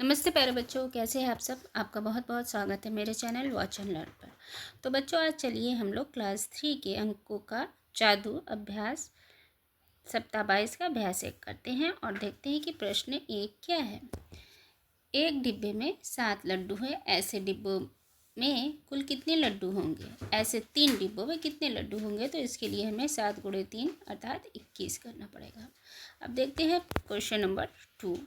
नमस्ते प्यारे बच्चों, कैसे हैं आप सब। आपका बहुत बहुत स्वागत है मेरे चैनल वॉच एंड लर्न पर। तो बच्चों, आज चलिए हम लोग क्लास 3 के अंकों का जादू अभ्यास सप्ताह 22 का अभ्यास 1 करते हैं और देखते हैं कि प्रश्न 1 क्या है। एक डिब्बे में 7 लड्डू है, ऐसे डिब्बों में कुल कितने लड्डू होंगे। ऐसे 3 डिब्बों में कितने लड्डू होंगे, तो इसके लिए हमें 7 गुणे 3 अर्थात 21 करना पड़ेगा। अब देखते हैं क्वेश्चन नंबर 2।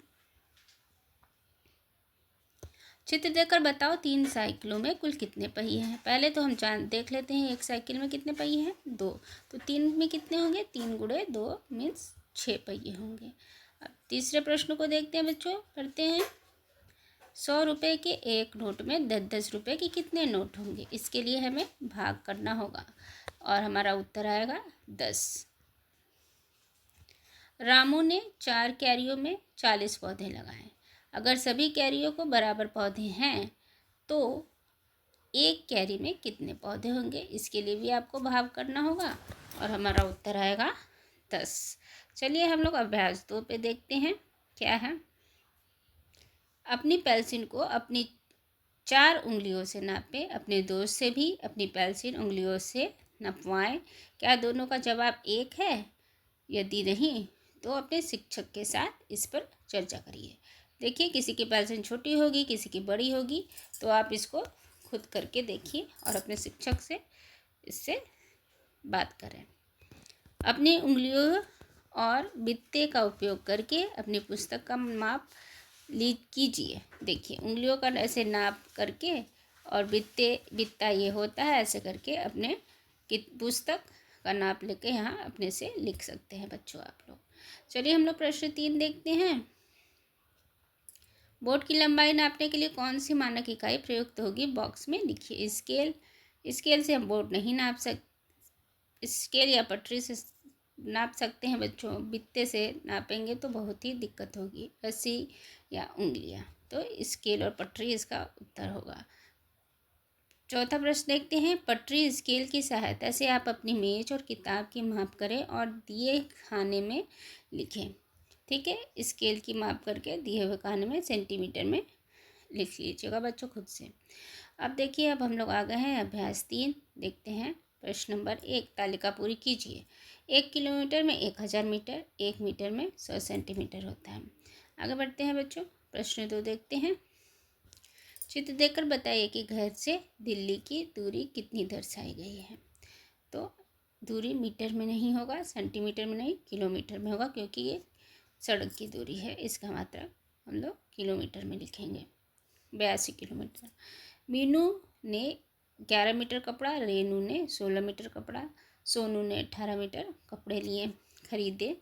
चित्र देखकर बताओ 3 साइकिलों में कुल कितने पहिए हैं। पहले तो हम देख लेते हैं एक साइकिल में कितने पहिए हैं, 2। तो 3 में कितने होंगे, 3 गुणे 2 मीन्स 6 पहिए होंगे। अब तीसरे प्रश्न को देखते हैं बच्चों, पढ़ते हैं। 100 रुपये के एक नोट में 10-10 रुपये के कितने नोट होंगे। इसके लिए हमें भाग करना होगा और हमारा उत्तर आएगा 10। रामू ने 4 क्यारियों में 40 पौधे लगाए। अगर सभी क्यारियों को बराबर पौधे हैं तो एक क्यारी में कितने पौधे होंगे। इसके लिए भी आपको भाग करना होगा और हमारा उत्तर आएगा 10। चलिए हम लोग अभ्यास 2 पे देखते हैं क्या है। अपनी पेंसिल को अपनी 4 उंगलियों से नापें। अपने दोस्त से भी अपनी पेंसिल उंगलियों से नपवाएं। क्या दोनों का जवाब एक है? यदि नहीं तो अपने शिक्षक के साथ इस पर चर्चा करिए। देखिए, किसी की पेंसिल छोटी होगी, किसी की बड़ी होगी, तो आप इसको खुद करके देखिए और अपने शिक्षक से इससे बात करें। अपनी उंगलियों और बित्ते का उपयोग करके अपनी पुस्तक का माप कीजिए। देखिए, उंगलियों का ऐसे नाप करके और बित्ता ये होता है, ऐसे करके अपने पुस्तक का नाप लेके यहाँ अपने से लिख सकते हैं बच्चों आप लोग। चलिए हम लोग प्रश्न 3 देखते हैं। बोर्ड की लंबाई नापने के लिए कौन सी मानक इकाई प्रयुक्त होगी, बॉक्स में लिखिए। स्केल से हम बोर्ड नहीं नाप स्केल या पटरी से नाप सकते हैं बच्चों। बित्ते से नापेंगे तो बहुत ही दिक्कत होगी। रस्सी या उंगलियां, तो स्केल और पटरी इसका उत्तर होगा। चौथा प्रश्न देखते हैं। पटरी स्केल की सहायता से आप अपनी मेज और किताब की माप करें और दिए खाने में लिखें। ठीक है, स्केल की माप करके दिए हुए खाने में सेंटीमीटर में लिख लीजिएगा बच्चों खुद से। अब देखिए, अब हम लोग आ गए हैं अभ्यास 3 देखते हैं। प्रश्न नंबर 1, तालिका पूरी कीजिए। 1 किलोमीटर में 1000 मीटर, 1 मीटर में 100 सेंटीमीटर होता है। आगे बढ़ते हैं बच्चों। प्रश्न 2 देखते हैं। चित्र देखकर बताइए कि घर से दिल्ली की दूरी कितनी दर्शाई गई है। तो दूरी मीटर में नहीं होगा, सेंटीमीटर में नहीं, किलोमीटर में होगा, क्योंकि ये सड़क की दूरी है। इसका मात्रा हम लोग किलोमीटर में लिखेंगे। 82 किलोमीटर। मीनू ने 11 मीटर कपड़ा, रेनू ने 16 मीटर कपड़ा, सोनू ने 18 मीटर कपड़े लिए खरीदे।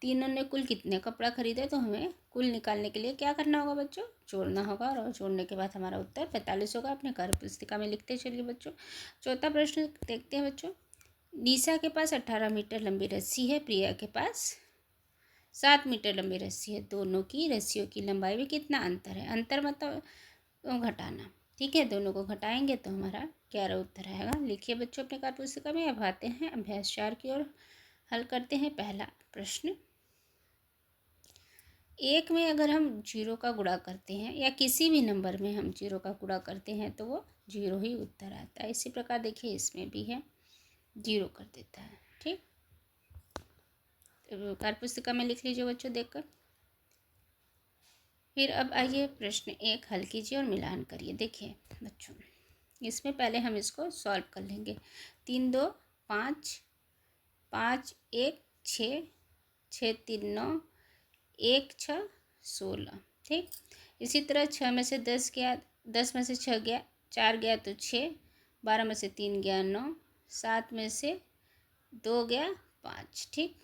तीनों ने कुल कितने कपड़ा खरीदे। तो हमें कुल निकालने के लिए क्या करना होगा बच्चों, जोड़ना होगा और जोड़ने के बाद हमारा उत्तर 45 होगा। अपने कार्य पुस्तिका में लिखते चलिए बच्चों। चौथा प्रश्न देखते हैं बच्चों। निशा के पास 18 मीटर लंबी रस्सी है, प्रिया के पास 7 मीटर लंबी रस्सी है। दोनों की रस्सियों की लंबाई में कितना अंतर है। अंतर मतलब घटाना। ठीक है, दोनों को घटाएंगे तो हमारा 11 उत्तर आएगा। लिखिए बच्चों अपने कार्य पुस्तिका में। अब आते हैं अभ्यास 4 की ओर। हल करते हैं पहला प्रश्न। 1 में अगर हम 0 का गुणा करते हैं या किसी भी नंबर में हम 0 का गुणा करते हैं तो वो 0 ही उत्तर आता है। इसी प्रकार देखिए इसमें भी है, 0 कर देता है। ठीक, तो कार्य पुस्तिका में लिख लीजिए बच्चों देखकर। फिर अब आइए प्रश्न 1 हल कीजिए और मिलान करिए। देखिए बच्चों, इसमें पहले हम इसको सॉल्व कर लेंगे। 3 2 5, 5 1 6, 6 3 9, 1 6 16। ठीक, इसी तरह 6 में से 10 गया, 10 में से 6 गया, 4 गया तो 6, 12 में से 3 गया 9, 7 में से 2 गया 5। ठीक,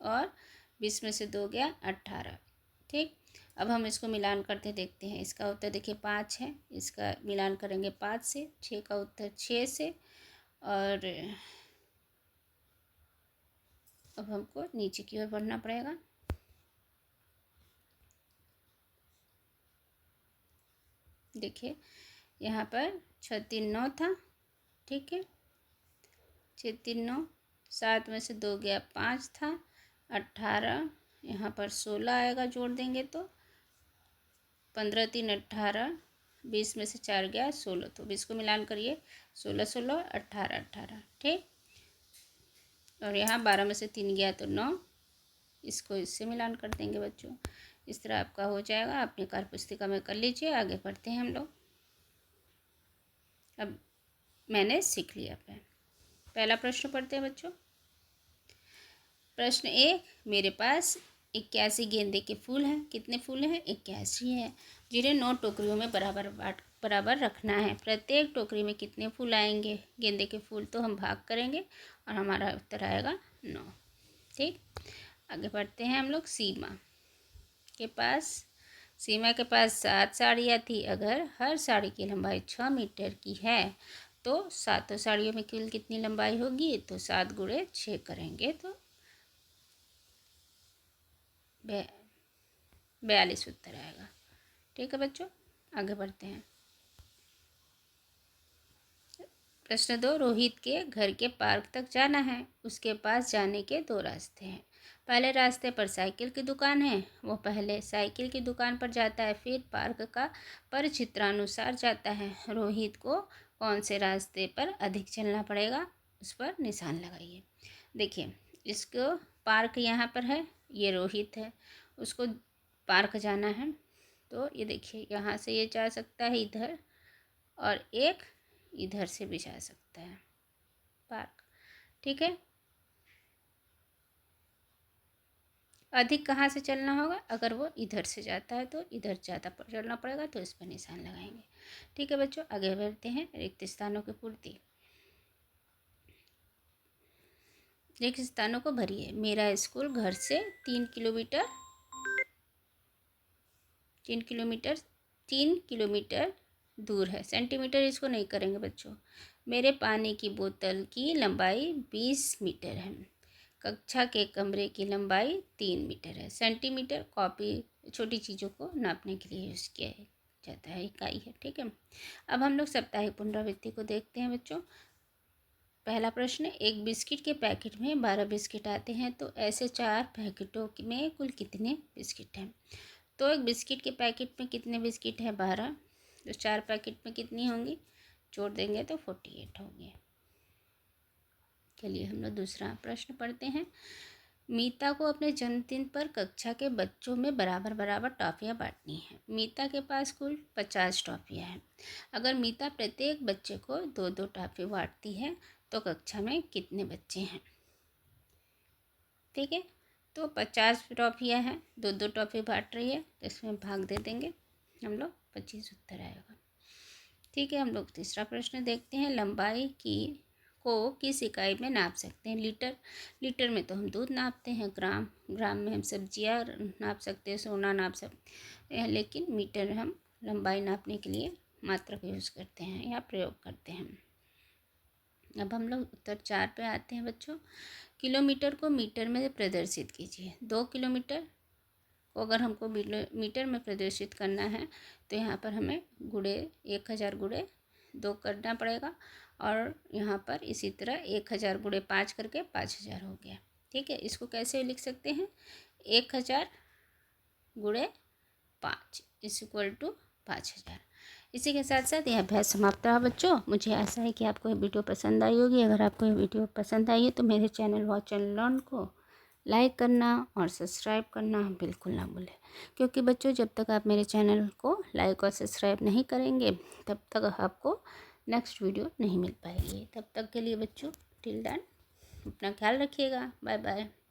और 20 में से 2 गया 18। ठीक, अब हम इसको मिलान करते देखते हैं। इसका उत्तर देखिए 5 है, इसका मिलान करेंगे 5 से। 6 का उत्तर 6 से। और अब हमको नीचे की ओर बढ़ना पड़ेगा। देखिए यहाँ पर 6 3 9 था। ठीक है, 6 3 9, 7 में से 2 गया 5 था, 18, यहाँ पर 16 आएगा जोड़ देंगे तो 15 3 18, 20 में से 4 गया 16, तो 20 को मिलान करिए, 16 16 18 18, ठीक। और यहाँ 12 में से 3 गया तो 9, इसको इससे मिलान कर देंगे बच्चों। इस तरह आपका हो जाएगा, अपनी कार्य पुस्तिका में कर लीजिए। आगे बढ़ते हैं हम लोग। अब मैंने सीख लिया पहला प्रश्न पढ़ते हैं बच्चों। प्रश्न 1, मेरे पास 81 गेंदे के फूल हैं। कितने फूल हैं? 81 हैं, जिन्हें 9 टोकरियों में बराबर रखना है। प्रत्येक टोकरी में कितने फूल आएंगे गेंदे के फूल? तो हम भाग करेंगे और हमारा उत्तर आएगा 9, ठीक। आगे बढ़ते हैं हम लोग। सीमा के पास 7 साड़ियाँ थी। अगर हर साड़ी की लंबाई 6 मीटर की है तो 7 साड़ियों में कुल कितनी लंबाई होगी? तो 7 गुणे 6 करेंगे तो 42 उत्तर आएगा, ठीक है बच्चों। आगे बढ़ते हैं। प्रश्न 2, रोहित के घर के पार्क तक जाना है। उसके पास जाने के 2 रास्ते हैं। पहले रास्ते पर साइकिल की दुकान है, वो पहले साइकिल की दुकान पर जाता है, फिर पार्क का परिचित्रानुसार जाता है। रोहित को कौन से रास्ते पर अधिक चलना पड़ेगा? उस पर निशान लगाइए। देखिए, इसको पार्क यहाँ पर है, ये रोहित है, उसको पार्क जाना है, तो ये देखिए यहाँ से ये जा सकता है इधर, और एक इधर से भी जा सकता है पार्क, ठीक है। अधिक कहाँ से चलना होगा? अगर वो इधर से जाता है तो इधर ज़्यादा चलना पड़ेगा, तो इस पर निशान लगाएंगे, ठीक है बच्चों। आगे बढ़ते हैं। रिक्त स्थानों की पूर्ति। रिक्त स्थानों को भरिए। मेरा स्कूल घर से 3 किलोमीटर दूर है। सेंटीमीटर इसको नहीं करेंगे बच्चों। मेरे पानी की बोतल की लंबाई 20 मीटर है। कक्षा के कमरे की लंबाई 3 मीटर है। सेंटीमीटर कॉपी छोटी चीज़ों को नापने के लिए यूज़ किया जाता है, इकाई है, ठीक है। अब हम लोग साप्ताहिक पुनरावृत्ति को देखते हैं बच्चों। पहला प्रश्न, एक बिस्किट के पैकेट में 12 बिस्किट आते हैं, तो ऐसे 4 पैकेटों में कुल कितने बिस्किट हैं? तो एक बिस्किट के पैकेट में कितने बिस्किट हैं? 12, तो 4 पैकेट में कितनी होंगी? जोड़ देंगे तो 48 होंगे। चलिए हम लोग दूसरा प्रश्न पढ़ते हैं। मीता को अपने जन्मदिन पर कक्षा के बच्चों में बराबर टॉफियाँ बांटनी हैं। मीता के पास कुल 50 टॉफियाँ हैं। अगर मीता प्रत्येक बच्चे को 2-2 टॉफी बांटती है तो कक्षा में कितने बच्चे हैं? ठीक है, तो 50 टॉफियाँ हैं, 2-2 टॉफी बांट रही है, तो इसमें भाग दे देंगे हम लोग, 25 उत्तर आएगा, ठीक है। हम लोग तीसरा प्रश्न देखते हैं। लंबाई को किस इकाई में नाप सकते हैं? लीटर में तो हम दूध नापते हैं, ग्राम में हम सब्जियां नाप सकते हैं, सोना नाप सकते हैं, लेकिन मीटर हम लंबाई नापने के लिए मात्रक यूज़ करते हैं या प्रयोग करते हैं। अब हम लोग उत्तर 4 पे आते हैं बच्चों। किलोमीटर को मीटर में प्रदर्शित कीजिए। 2 किलोमीटर को अगर हमको मीटर में प्रदर्शित करना है तो यहाँ पर हमें 1000 गुणे 2 करना पड़ेगा, और यहाँ पर इसी तरह 1000 गुणे 5 करके 5000 हो गया, ठीक है। इसको कैसे लिख सकते हैं? 1000 गुणे 5 = 5000। इसी के साथ साथ यह अभ्यास समाप्त रहा बच्चों। मुझे आशा है कि आपको ये वीडियो पसंद आई होगी। अगर आपको ये वीडियो पसंद आई है तो मेरे चैनल वॉच एंड लर्न को लाइक करना और सब्सक्राइब करना बिल्कुल ना भूलें, क्योंकि बच्चों जब तक आप मेरे चैनल को लाइक और सब्सक्राइब नहीं करेंगे तब तक आपको नेक्स्ट वीडियो नहीं मिल पाएगी। तब तक के लिए बच्चों टिल देन अपना ख्याल रखिएगा। Bye bye.